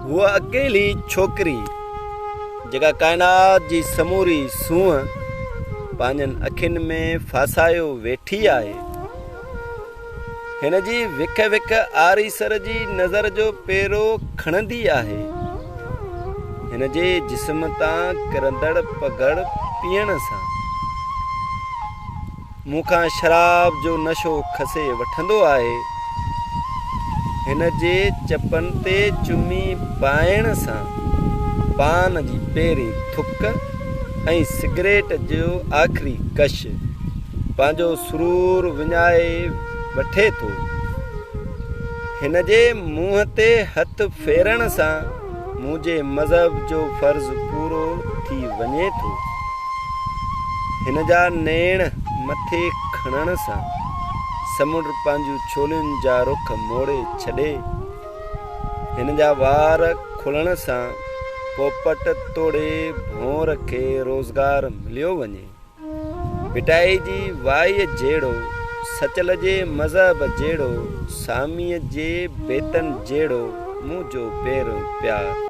हुआ अकेली छोकरी जेका कायनात जी समूरी सूंह पंहिंजनि अखियुनि में फासायो वेठी आहे। हिन जी विख विख आरीसर जी नज़र जो पेरो खणंदी आहे। हिन जे जिस्म तां किरंदड़ पगड़ पीअण सां मूंखां शराब जो नशो खसे वठंदो आहे। हिन जे चपन ते चुमी पाइण सां पान जी पहिरीं थुक ऐं सिगरेट जो आख़िरी कश पंहिंजो सुरूर विञाए वठे थो। हिन जे मुंहं ते हथ फेरण सां मुंहिंजे मज़हब जो फ़र्ज़ पूरो थी वञे थो। हिन जा नेण मथे खणण सां समुंड पंहिंजूं छोलियुनि जा रुख मोड़े छॾे। हिन जा वार खुलण सां पोपट तोड़े भौर खे रोज़गार मिलियो वञे। पिटाई जी वाई जहिड़ो, सचल जे मज़हब जहिड़ो, सामीअ जे बेतन जहिड़ो मुंहिंजो पहिरियों प्यार।